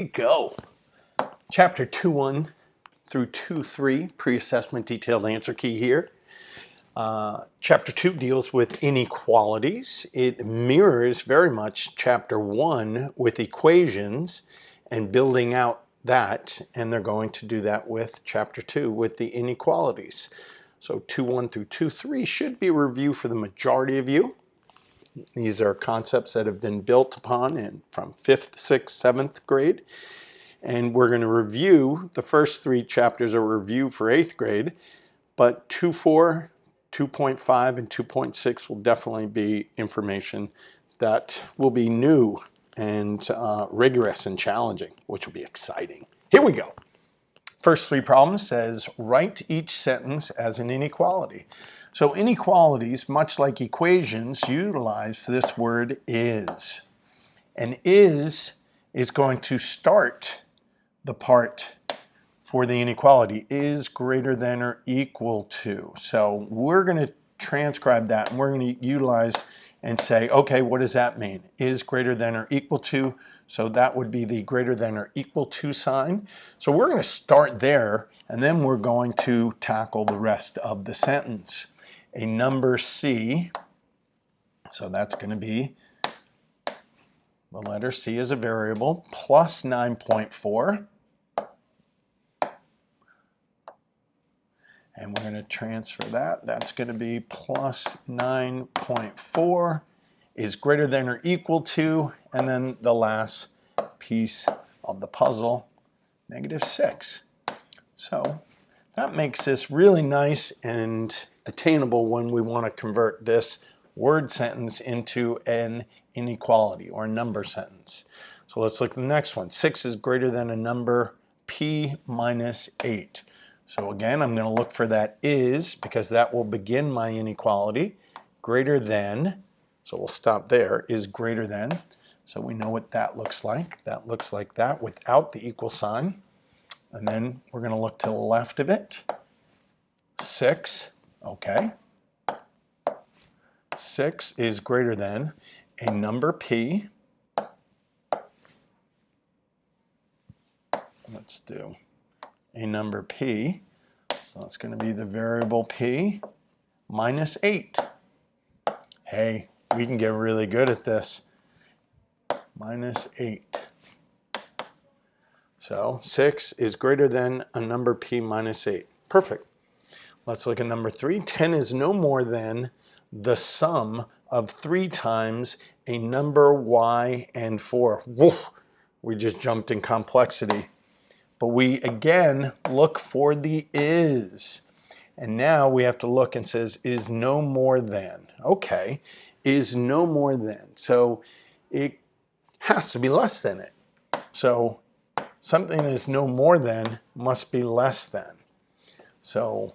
Go. Chapter 2.1 through 2.3, pre-assessment detailed answer key here. Chapter 2 deals with inequalities. It mirrors very much Chapter 1 with equations and building out that, and they're going to do that with Chapter 2 with the inequalities. So 2.1 through 2.3 should be a review for the majority of you. These are concepts that have been built upon from 5th, 6th, 7th grade. And we're going to review the first 3 chapters are review for 8th grade, but 2.4, 2.5, and 2.6 will definitely be information that will be new and rigorous and challenging, which will be exciting. Here we go. First 3 problems says, write each sentence as an inequality. So inequalities, much like equations, utilize this word is. And is going to start the part for the inequality, is greater than or equal to. So we're going to transcribe that and we're going to utilize and say, okay, what does that mean? Is greater than or equal to. So that would be the greater than or equal to sign. So we're going to start there and then we're going to tackle the rest of the sentence. A number C, so that's going to be the letter C is a variable, plus 9.4. And we're going to transfer that. That's going to be plus 9.4 is greater than or equal to, and then the last piece of the puzzle, -6. So that makes this really nice and attainable when we want to convert this word sentence into an inequality or a number sentence. So let's look at the next one. 6 is greater than a number p minus 8. So again, I'm going to look for that is because that will begin my inequality. Greater than, so we'll stop there, is greater than. So we know what that looks like. That looks like that without the equal sign. And then we're going to look to the left of it. 6, okay. 6 is greater than a number p. Let's do a number p. So it's going to be the variable p minus 8. Hey, we can get really good at this. Minus 8. So 6 is greater than a number p minus 8. Perfect. Let's look at number 3. 10 is no more than the sum of 3 times a number y and 4. Woof, we just jumped in complexity. But we, again, look for the is. And now we have to look and says, is no more than. Okay, is no more than. So it has to be less than it. So something that is no more than must be less than. So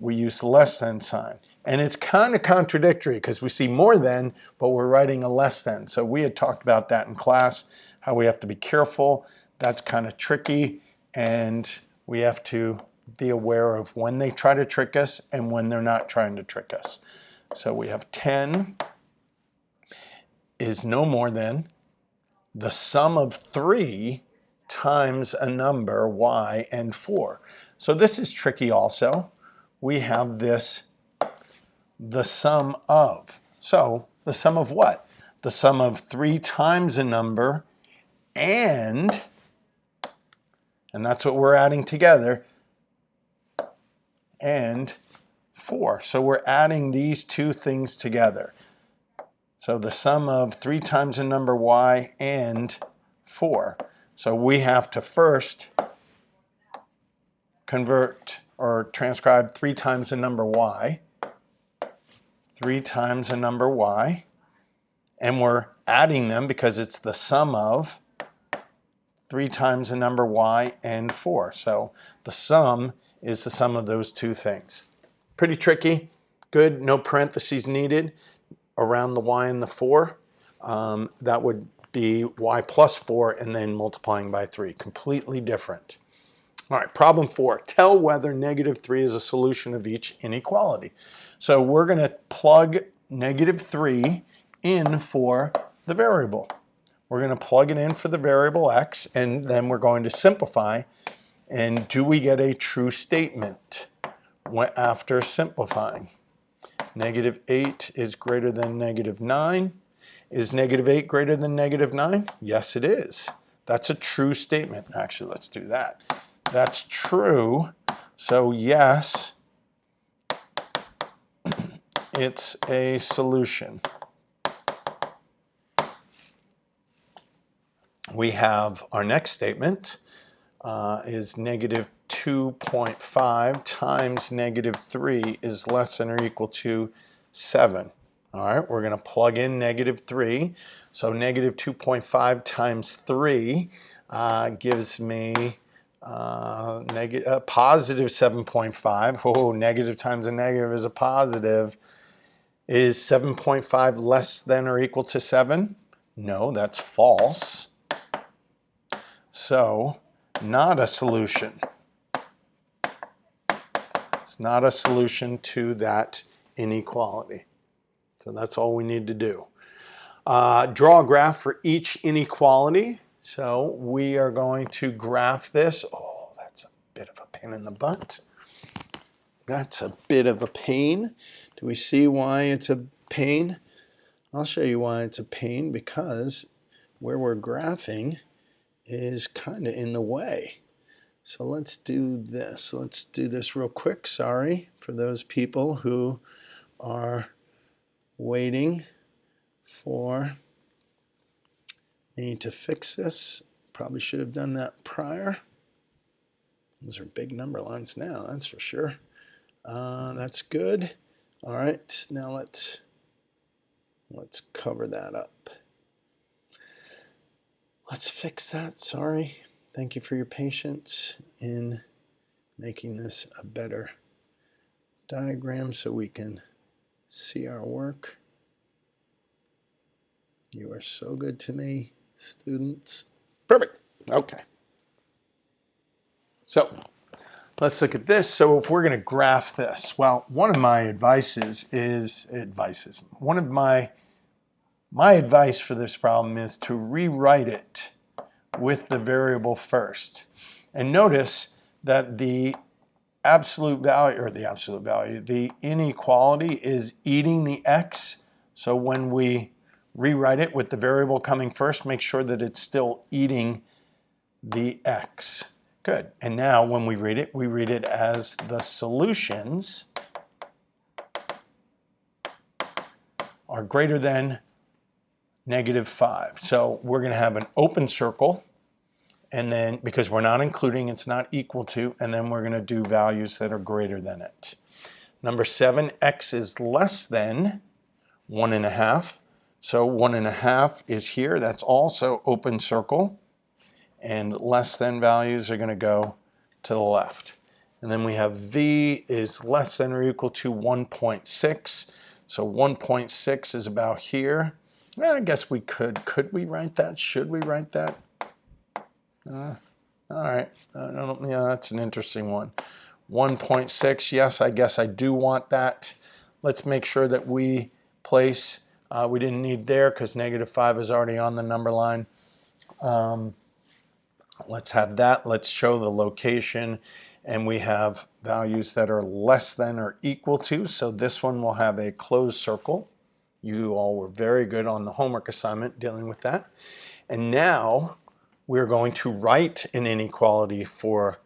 we use less than sign. And it's kind of contradictory because we see more than, but we're writing a less than. So we had talked about that in class, how we have to be careful. That's kind of tricky. And we have to be aware of when they try to trick us and when they're not trying to trick us. So we have 10 is no more than the sum of 3 times a number y and 4. So this is tricky also. We have this, the sum of. So the sum of what? The sum of 3 times a number and that's what we're adding together, and 4. So we're adding these 2 things together. So the sum of 3 times the number y and 4. So we have to first convert or transcribe 3 times the number y, 3 times the number y, and we're adding them because it's the sum of 3 times the number y and 4. So the sum is the sum of those 2 things. Pretty tricky. Good. No parentheses needed around the y and the 4. That would be y plus 4 and then multiplying by 3. Completely different. All right, problem 4. Tell whether -3 is a solution of each inequality. So we're going to plug -3 in for the variable. We're going to plug it in for the variable x, and then we're going to simplify. And do we get a true statement after simplifying? -8 is greater than -9. Is -8 greater than -9? Yes, it is. That's a true statement. Actually, let's do that. That's true. So yes, it's a solution. We have our next statement is -2.5 times -3 is less than or equal to 7. All right, we're going to plug in -3. So -2.5 times 3 gives me positive 7.5. Oh, negative times a negative is a positive. Is 7.5 less than or equal to 7? No, that's false. So, not a solution. It's not a solution to that inequality. So that's all we need to do. Draw a graph for each inequality. So we are going to graph this. Oh, that's a bit of a pain in the butt. That's a bit of a pain. Do we see why it's a pain? I'll show you why it's a pain, because where we're graphing is kind of in the way. So let's do this. Let's do this real quick. Sorry for those people who are waiting for me to fix this. Probably should have done that prior. Those are big number lines now, that's for sure. That's good. All right, now let's cover that up. Let's fix that. Sorry. Thank you for your patience in making this a better diagram so we can see our work. You are so good to me, students. Perfect. Okay. So let's look at this. So if we're going to graph this, well, one of my advice for this problem is to rewrite it with the variable first. And notice that the inequality is eating the x. So when we rewrite it with the variable coming first, make sure that it's still eating the x. Good. And now when we read it as the solutions are greater than -5. So we're going to have an open circle, and then because we're not including, it's not equal to, and then we're going to do values that are greater than it. Number 7, x is less than 1.5. So 1.5 is here. That's also open circle. And less than values are going to go to the left. And then we have v is less than or equal to 1.6. So 1.6 is about here. Well, I guess we could we write that? Should we write that? All right. Yeah, that's an interesting one. 1.6, yes, I guess I do want that. Let's make sure that we place, we didn't need there because -5 is already on the number line. Let's have that. Let's show the location, and we have values that are less than or equal to. So this one will have a closed circle. You all were very good on the homework assignment dealing with that. And now we're going to write an inequality for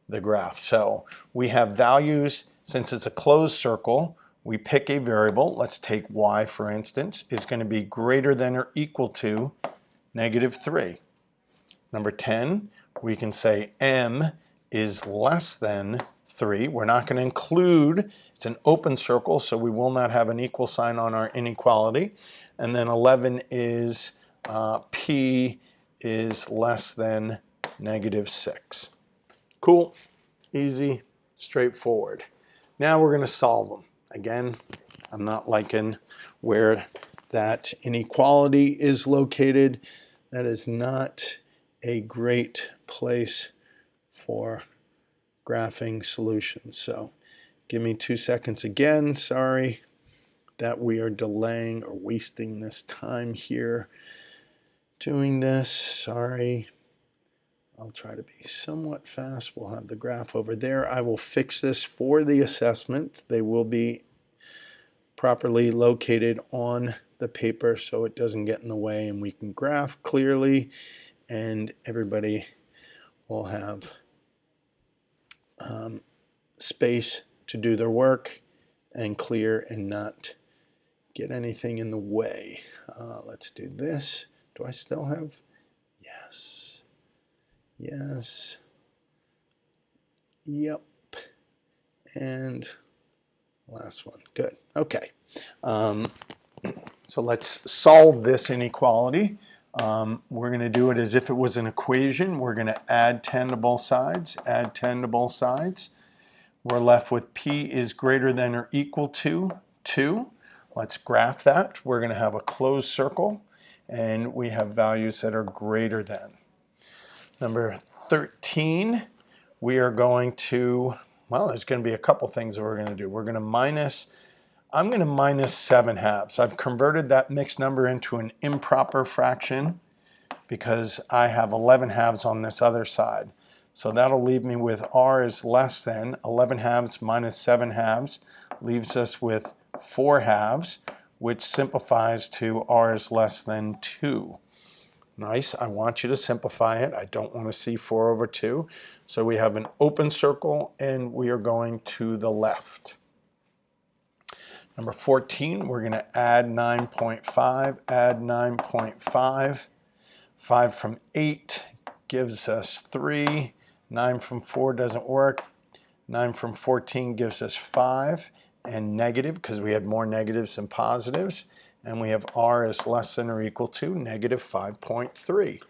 the graph. So we have values, since it's a closed circle, we pick a variable. Let's take y, for instance, is going to be greater than or equal to -3. Number 10, we can say m is less than 3. We're not going to include, it's an open circle, so we will not have an equal sign on our inequality. And then 11 is p is less than -6. Cool, easy, straightforward. Now we're going to solve them. Again, I'm not liking where that inequality is located. That is not a great place for graphing solutions. So give me 2 seconds again. Sorry that we are delaying or wasting this time here. doing this. Sorry. I'll try to be somewhat fast. We'll have the graph over there. I will fix this for the assessment. They will be properly located on the paper so it doesn't get in the way and we can graph clearly and everybody will have space to do their work and clear and not get anything in the way. Let's do this. Do I still have? Yes. Yes. Yep. And last one. Good. Okay. So let's solve this inequality. We're going to do it as if it was an equation. We're going to add 10 to both sides, add 10 to both sides. We're left with P is greater than or equal to 2. Let's graph that. We're going to have a closed circle, and we have values that are greater than. Number 13, we are going to, well, there's going to be a couple things that we're going to do. We're going to minus, I'm going to minus 7 halves. I've converted that mixed number into an improper fraction because I have 11 halves on this other side. So that'll leave me with r is less than 11 halves minus 7 halves leaves us with 4 halves, which simplifies to r is less than 2. Nice. I want you to simplify it. I don't want to see 4 over 2. So we have an open circle and we are going to the left. Number 14, we're going to add 9.5, add 9.5. 5 from 8 gives us 3. 9 from 4 doesn't work. 9 from 14 gives us 5 and negative because we had more negatives than positives. And we have r is less than or equal to negative 5.3.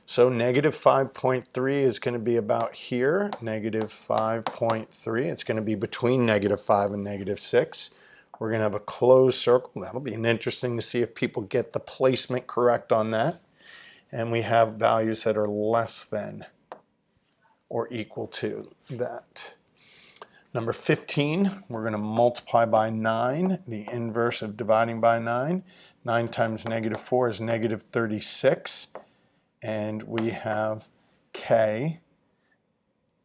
So negative 5.3 is going to be about here, negative 5.3. It's going to be between negative 5 and negative 6. We're going to have a closed circle. That'll be interesting to see if people get the placement correct on that. And we have values that are less than or equal to that. Number 15, we're going to multiply by 9, the inverse of dividing by 9. 9 times negative 4 is negative 36. And we have k.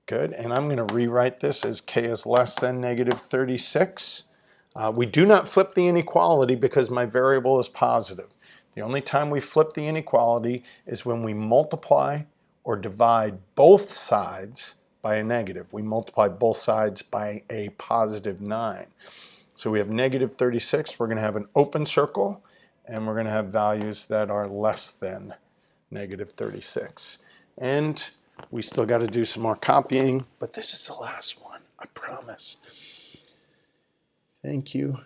Good. And I'm going to rewrite this as k is less than negative 36. We do not flip the inequality because my variable is positive. The only time we flip the inequality is when we multiply or divide both sides by a negative. We multiply both sides by a positive 9. So we have negative 36. We're going to have an open circle, and we're going to have values that are less than negative 36. And we still got to do some more copying, but this is the last one, I promise. Thank you.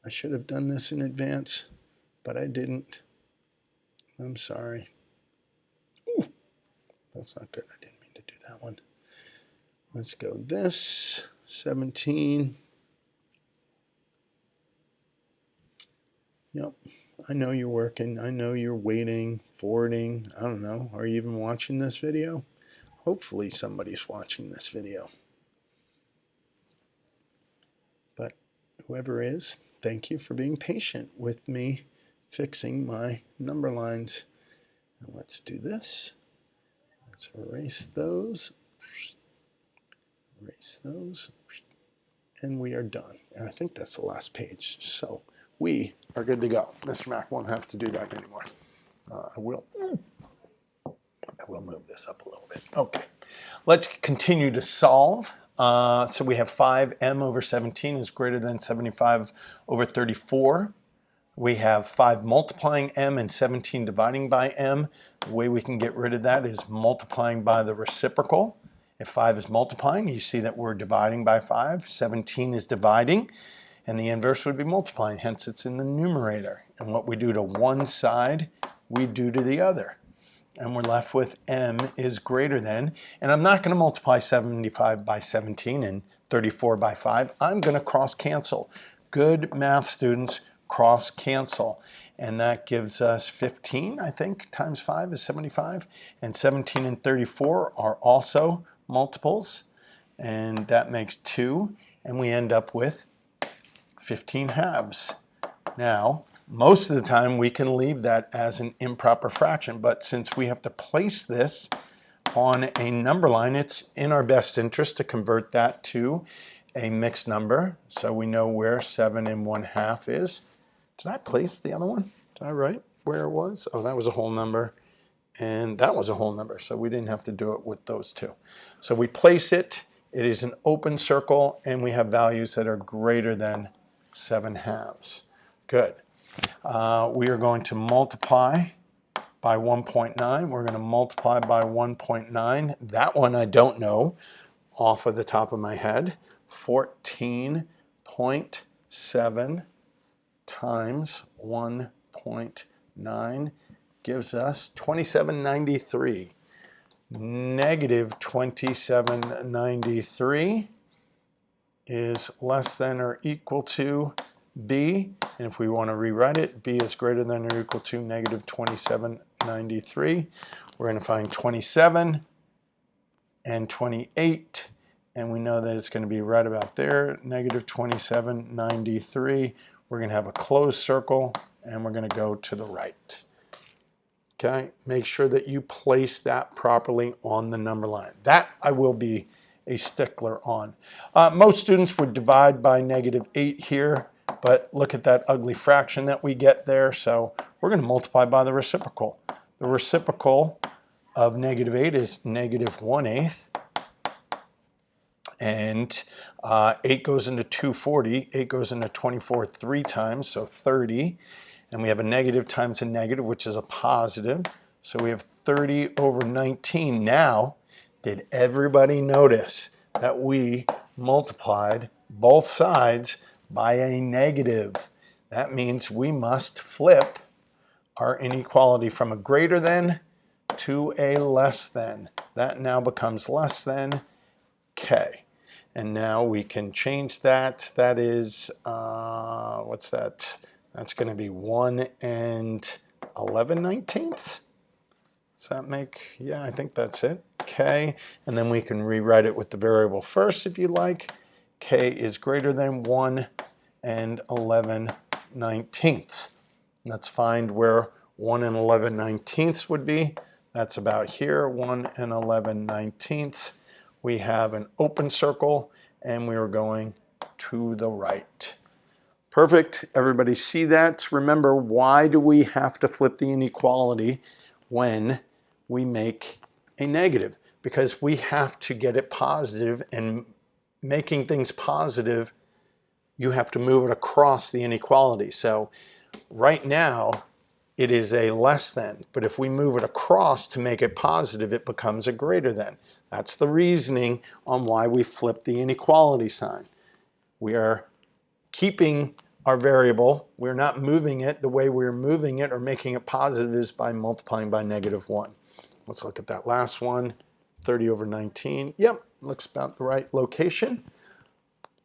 I should have done this in advance, but I didn't. I'm sorry. Ooh, that's not good. I didn't mean to do that one. Let's go this, 17. Yep, I know you're working. I know you're waiting, forwarding. I don't know. Are you even watching this video? Hopefully somebody's watching this video. But whoever is, thank you for being patient with me fixing my number lines. Now let's do this. Let's erase those. Erase those. And we are done. And I think that's the last page. So we are good to go. Mr. Mack won't have to do that anymore. I will move this up a little bit. Okay, let's continue to solve. So we have 5m over 17 is greater than 75 over 34. We have 5 multiplying m and 17 dividing by m. The way we can get rid of that is multiplying by the reciprocal. If 5 is multiplying, you see that we're dividing by 5. 17 is dividing, and the inverse would be multiplying. Hence, it's in the numerator. And what we do to one side, we do to the other. And we're left with m is greater than, and I'm not going to multiply 75 by 17 and 34 by 5. I'm going to cross cancel. Good math students cross cancel. And that gives us 15, I think, times 5 is 75. And 17 and 34 are also multiples. And that makes 2. And we end up with 15 halves. Now, Most of the time we can leave that as an improper fraction, but since we have to place this on a number line, it's in our best interest to convert that to a mixed number. So we know where 7 1/2 is. Did I place the other one? Did I write where it was? Oh, that was a whole number. And that was a whole number, so we didn't have to do it with those two. So we place it, it is an open circle, and we have values that are greater than 7/2. Good. We are going to multiply by 1.9. We're going to multiply by 1.9. That one I don't know off of the top of my head. 14.7 times 1.9 gives us 2793. Negative 2793 is less than or equal to b. And if we want to rewrite it, b is greater than or equal to negative 2793. We're going to find 27 and 28. And we know that it's going to be right about there, negative 2793. We're going to have a closed circle, and we're going to go to the right. Okay, make sure that you place that properly on the number line. That I will be a stickler on. Most students would divide by -8 here, but look at that ugly fraction that we get there. So we're going to multiply by the reciprocal. The reciprocal of -8 is -1/8. And 8 goes into 240. 8 goes into 24 3 times, so 30. And we have a negative times a negative, which is a positive. So we have 30 over 19. Now, did everybody notice that we multiplied both sides by a negative? That means we must flip our inequality from a greater than to a less than. That now becomes less than k. And now we can change that. That is, what's that? That's going to be 1 11/19. Does that make, yeah, I think that's it. K, and then we can rewrite it with the variable first if you like. K is greater than 1 11/19. Let's find where 1 11/19 would be. That's about here, 1 11/19. We have an open circle, and we are going to the right. Perfect. Everybody see that? Remember, why do we have to flip the inequality when we make a negative? Because we have to get it positive, and making things positive, you have to move it across the inequality. So right now, it is a less than, but if we move it across to make it positive, it becomes a greater than. That's the reasoning on why we flip the inequality sign. We are keeping our variable. We're not moving it. The way we're moving it or making it positive is by multiplying by -1. Let's look at that last one, 30 over 19. Yep, looks about the right location.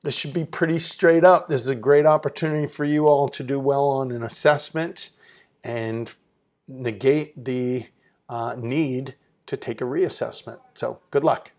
This should be pretty straight up. This is a great opportunity for you all to do well on an assessment and negate the need to take a reassessment. So good luck.